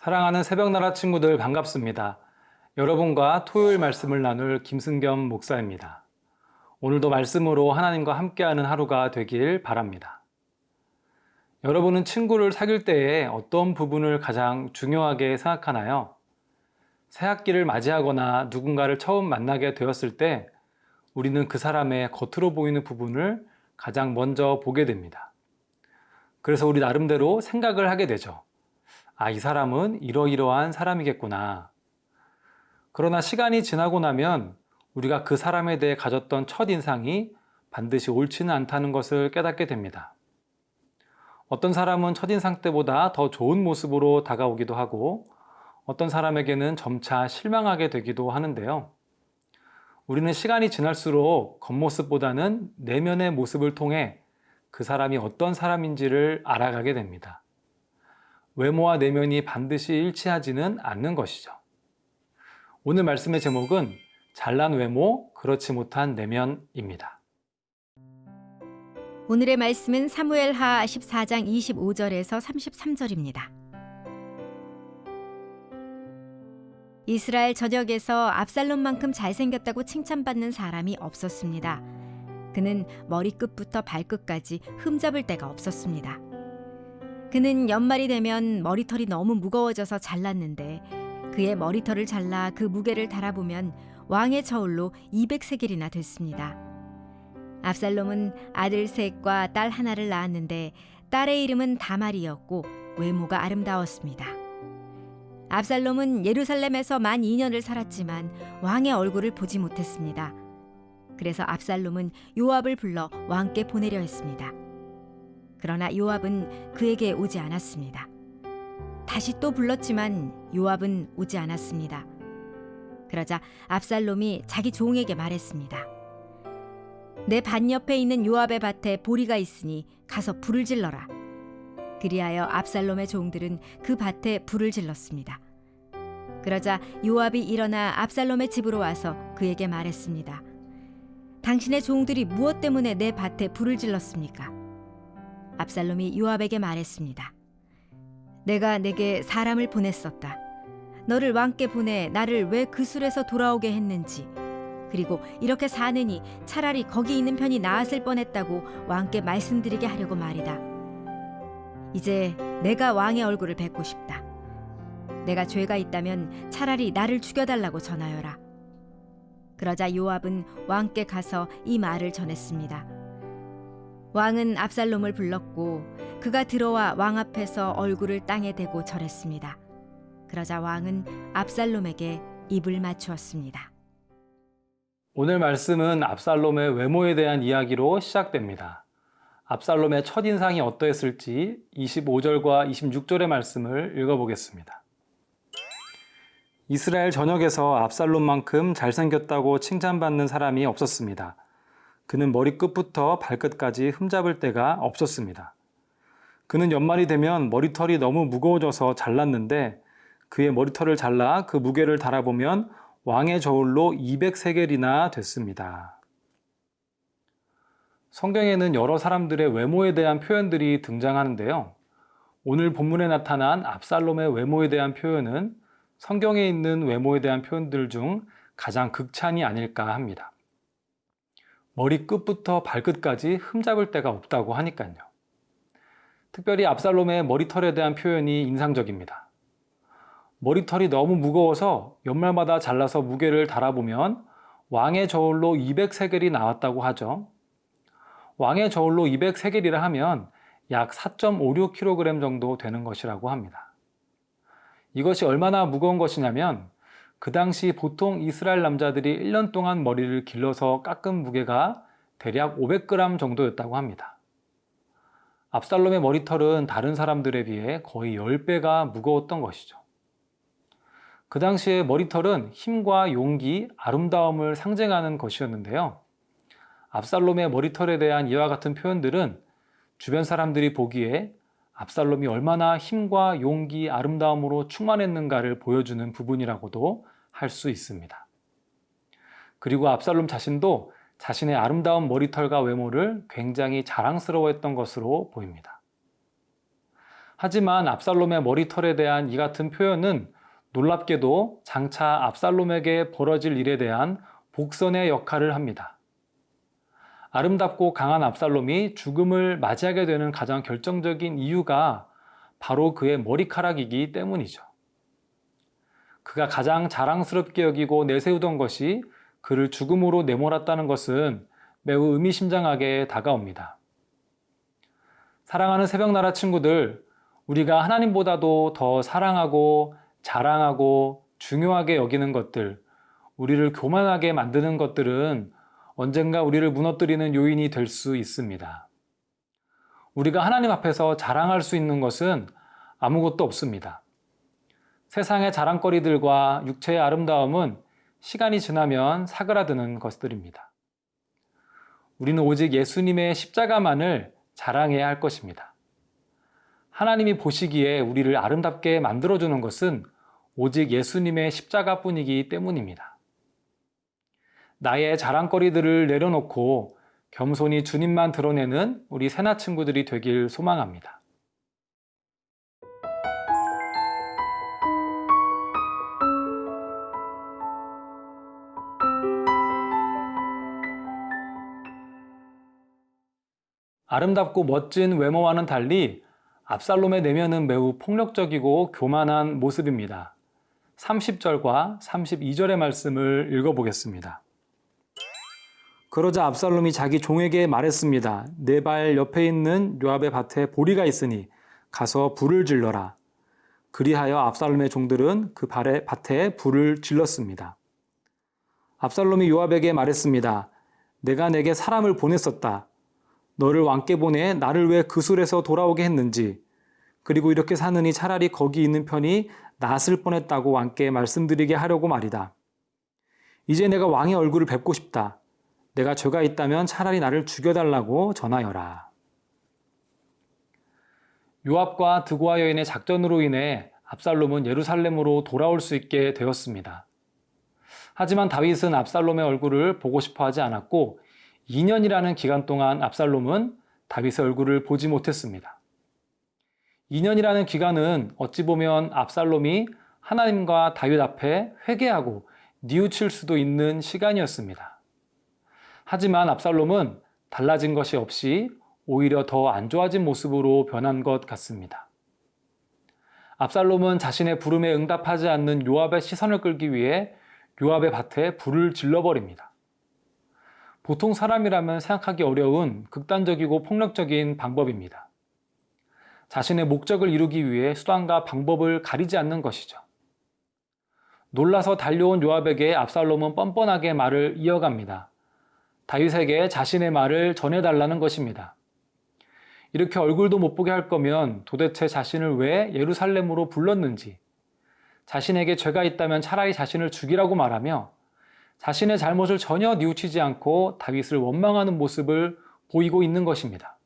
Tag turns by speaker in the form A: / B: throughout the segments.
A: 사랑하는 새벽나라 친구들 반갑습니다. 여러분과 토요일 말씀을 나눌 김승겸 목사입니다. 오늘도 말씀으로 하나님과 함께하는 하루가 되길 바랍니다. 여러분은 친구를 사귈 때에 어떤 부분을 가장 중요하게 생각하나요? 새 학기를 맞이하거나 누군가를 처음 만나게 되었을 때 우리는 그 사람의 겉으로 보이는 부분을 가장 먼저 보게 됩니다. 그래서 우리 나름대로 생각을 하게 되죠. 아, 이 사람은 이러이러한 사람이겠구나. 그러나 시간이 지나고 나면 우리가 그 사람에 대해 가졌던 첫인상이 반드시 옳지는 않다는 것을 깨닫게 됩니다. 어떤 사람은 첫인상 때보다 더 좋은 모습으로 다가오기도 하고 어떤 사람에게는 점차 실망하게 되기도 하는데요. 우리는 시간이 지날수록 겉모습보다는 내면의 모습을 통해 그 사람이 어떤 사람인지를 알아가게 됩니다. 외모와 내면이 반드시 일치하지는 않는 것이죠. 오늘 말씀의 제목은 잘난 외모, 그렇지 못한 내면입니다.
B: 오늘의 말씀은 사무엘하 14장 25절에서 33절입니다. 이스라엘 전역에서 압살롬만큼 잘생겼다고 칭찬받는 사람이 없었습니다. 그는 머리끝부터 발끝까지 흠잡을 데가 없었습니다. 그는 연말이 되면 머리털이 너무 무거워져서 잘랐는데 그의 머리털을 잘라 그 무게를 달아보면 왕의 저울로 200세겔이나 됐습니다. 압살롬은 아들 셋과 딸 하나를 낳았는데 딸의 이름은 다말이었고 외모가 아름다웠습니다. 압살롬은 예루살렘에서 만 2년을 살았지만 왕의 얼굴을 보지 못했습니다. 그래서 압살롬은 요압을 불러 왕께 보내려 했습니다. 그러나 요압은 그에게 오지 않았습니다. 다시 또 불렀지만 요압은 오지 않았습니다. 그러자 압살롬이 자기 종에게 말했습니다. 내 밭 옆에 있는 요압의 밭에 보리가 있으니 가서 불을 질러라. 그리하여 압살롬의 종들은 그 밭에 불을 질렀습니다. 그러자 요압이 일어나 압살롬의 집으로 와서 그에게 말했습니다. 당신의 종들이 무엇 때문에 내 밭에 불을 질렀습니까? 압살롬이 요압에게 말했습니다. 내가 내게 사람을 보냈었다. 너를 왕께 보내 나를 왜 그 술에서 돌아오게 했는지, 그리고 이렇게 사느니 차라리 거기 있는 편이 나았을 뻔했다고 왕께 말씀드리게 하려고 말이다. 이제 내가 왕의 얼굴을 뵙고 싶다. 내가 죄가 있다면 차라리 나를 죽여달라고 전하여라. 그러자 요압은 왕께 가서 이 말을 전했습니다. 왕은 압살롬을 불렀고 그가 들어와 왕 앞에서 얼굴을 땅에 대고 절했습니다. 그러자 왕은 압살롬에게 입을 맞추었습니다.
A: 오늘 말씀은 압살롬의 외모에 대한 이야기로 시작됩니다. 압살롬의 첫인상이 어떠했을지 25절과 26절의 말씀을 읽어보겠습니다. 이스라엘 전역에서 압살롬만큼 잘생겼다고 칭찬받는 사람이 없었습니다. 그는 머리끝부터 발끝까지 흠잡을 데가 없었습니다. 그는 연말이 되면 머리털이 너무 무거워져서 잘랐는데 그의 머리털을 잘라 그 무게를 달아보면 왕의 저울로 200세겔이나 됐습니다. 성경에는 여러 사람들의 외모에 대한 표현들이 등장하는데요. 오늘 본문에 나타난 압살롬의 외모에 대한 표현은 성경에 있는 외모에 대한 표현들 중 가장 극찬이 아닐까 합니다. 머리끝부터 발끝까지 흠잡을 데가 없다고 하니까요. 특별히 압살롬의 머리털에 대한 표현이 인상적입니다. 머리털이 너무 무거워서 연말마다 잘라서 무게를 달아보면 왕의 저울로 200세겔이 나왔다고 하죠. 왕의 저울로 200세겔이라 하면 약 4.56kg 정도 되는 것이라고 합니다. 이것이 얼마나 무거운 것이냐면 그 당시 보통 이스라엘 남자들이 1년 동안 머리를 길러서 깎은 무게가 대략 500g 정도였다고 합니다. 압살롬의 머리털은 다른 사람들에 비해 거의 10배가 무거웠던 것이죠. 그 당시에 머리털은 힘과 용기, 아름다움을 상징하는 것이었는데요. 압살롬의 머리털에 대한 이와 같은 표현들은 주변 사람들이 보기에 압살롬이 얼마나 힘과 용기, 아름다움으로 충만했는가를 보여주는 부분이라고도 할 수 있습니다. 그리고 압살롬 자신도 자신의 아름다운 머리털과 외모를 굉장히 자랑스러워했던 것으로 보입니다. 하지만 압살롬의 머리털에 대한 이 같은 표현은 놀랍게도 장차 압살롬에게 벌어질 일에 대한 복선의 역할을 합니다. 아름답고 강한 압살롬이 죽음을 맞이하게 되는 가장 결정적인 이유가 바로 그의 머리카락이기 때문이죠. 그가 가장 자랑스럽게 여기고 내세우던 것이 그를 죽음으로 내몰았다는 것은 매우 의미심장하게 다가옵니다. 사랑하는 새벽나라 친구들, 우리가 하나님보다도 더 사랑하고 자랑하고 중요하게 여기는 것들, 우리를 교만하게 만드는 것들은 언젠가 우리를 무너뜨리는 요인이 될 수 있습니다. 우리가 하나님 앞에서 자랑할 수 있는 것은 아무것도 없습니다. 세상의 자랑거리들과 육체의 아름다움은 시간이 지나면 사그라드는 것들입니다. 우리는 오직 예수님의 십자가만을 자랑해야 할 것입니다. 하나님이 보시기에 우리를 아름답게 만들어주는 것은 오직 예수님의 십자가뿐이기 때문입니다. 나의 자랑거리들을 내려놓고 겸손히 주님만 드러내는 우리 새나 친구들이 되길 소망합니다. 아름답고 멋진 외모와는 달리 압살롬의 내면은 매우 폭력적이고 교만한 모습입니다. 30절과 32절의 말씀을 읽어보겠습니다. 그러자 압살롬이 자기 종에게 말했습니다. 내 발 옆에 있는 요압의 밭에 보리가 있으니 가서 불을 질러라. 그리하여 압살롬의 종들은 그 밭에 불을 질렀습니다. 압살롬이 요압에게 말했습니다. 내가 내게 사람을 보냈었다. 너를 왕께 보내 나를 왜 그술에서 돌아오게 했는지, 그리고 이렇게 사느니 차라리 거기 있는 편이 낫을 뻔했다고 왕께 말씀드리게 하려고 말이다. 이제 내가 왕의 얼굴을 뵙고 싶다. 내가 죄가 있다면 차라리 나를 죽여달라고 전하여라. 요압과 드고아 여인의 작전으로 인해 압살롬은 예루살렘으로 돌아올 수 있게 되었습니다. 하지만 다윗은 압살롬의 얼굴을 보고 싶어 하지 않았고 2년이라는 기간 동안 압살롬은 다윗의 얼굴을 보지 못했습니다. 2년이라는 기간은 어찌 보면 압살롬이 하나님과 다윗 앞에 회개하고 뉘우칠 수도 있는 시간이었습니다. 하지만 압살롬은 달라진 것이 없이 오히려 더 안 좋아진 모습으로 변한 것 같습니다. 압살롬은 자신의 부름에 응답하지 않는 요압의 시선을 끌기 위해 요압의 밭에 불을 질러버립니다. 보통 사람이라면 생각하기 어려운 극단적이고 폭력적인 방법입니다. 자신의 목적을 이루기 위해 수단과 방법을 가리지 않는 것이죠. 놀라서 달려온 요압에게 압살롬은 뻔뻔하게 말을 이어갑니다. 다윗에게 자신의 말을 전해달라는 것입니다. 이렇게 얼굴도 못 보게 할 거면 도대체 자신을 왜 예루살렘으로 불렀는지, 자신에게 죄가 있다면 차라리 자신을 죽이라고 말하며 자신의 잘못을 전혀 뉘우치지 않고 다윗을 원망하는 모습을 보이고 있는 것입니다.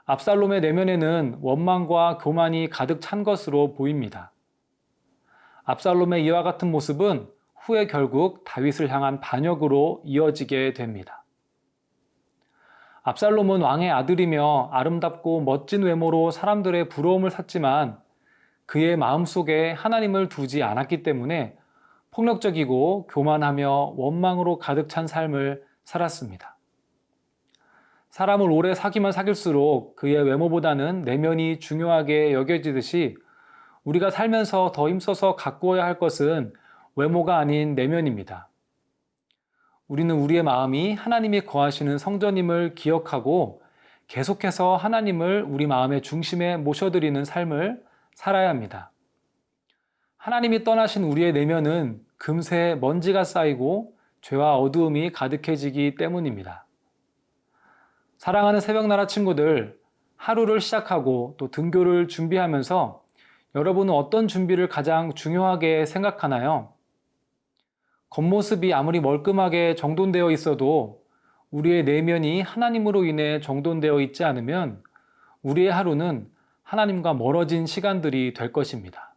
A: 압살롬의 내면에는 원망과 교만이 가득 찬 것으로 보입니다. 압살롬의 이와 같은 모습은 후에 결국 다윗을 향한 반역으로 이어지게 됩니다. 압살롬은 왕의 아들이며 아름답고 멋진 외모로 사람들의 부러움을 샀지만 그의 마음속에 하나님을 두지 않았기 때문에 폭력적이고 교만하며 원망으로 가득 찬 삶을 살았습니다. 사람을 오래 사귀면 사귈수록 그의 외모보다는 내면이 중요하게 여겨지듯이 우리가 살면서 더 힘써서 가꾸어야 할 것은 외모가 아닌 내면입니다. 우리는 우리의 마음이 하나님이 거하시는 성전임을 기억하고 계속해서 하나님을 우리 마음의 중심에 모셔드리는 삶을 살아야 합니다. 하나님이 떠나신 우리의 내면은 금세 먼지가 쌓이고 죄와 어두움이 가득해지기 때문입니다. 사랑하는 새벽나라 친구들, 하루를 시작하고 또 등교를 준비하면서 여러분은 어떤 준비를 가장 중요하게 생각하나요? 겉모습이 아무리 멀끔하게 정돈되어 있어도 우리의 내면이 하나님으로 인해 정돈되어 있지 않으면 우리의 하루는 하나님과 멀어진 시간들이 될 것입니다.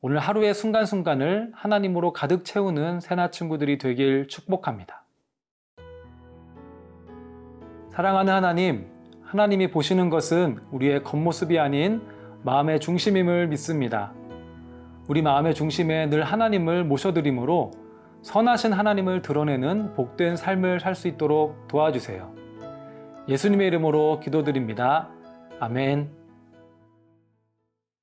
A: 오늘 하루의 순간순간을 하나님으로 가득 채우는 새나 친구들이 되길 축복합니다. 사랑하는 하나님, 하나님이 보시는 것은 우리의 겉모습이 아닌 마음의 중심임을 믿습니다. 우리 마음의 중심에 늘 하나님을 모셔드림으로 선하신 하나님을 드러내는 복된 삶을 살 수 있도록 도와주세요. 예수님의 이름으로 기도드립니다. 아멘.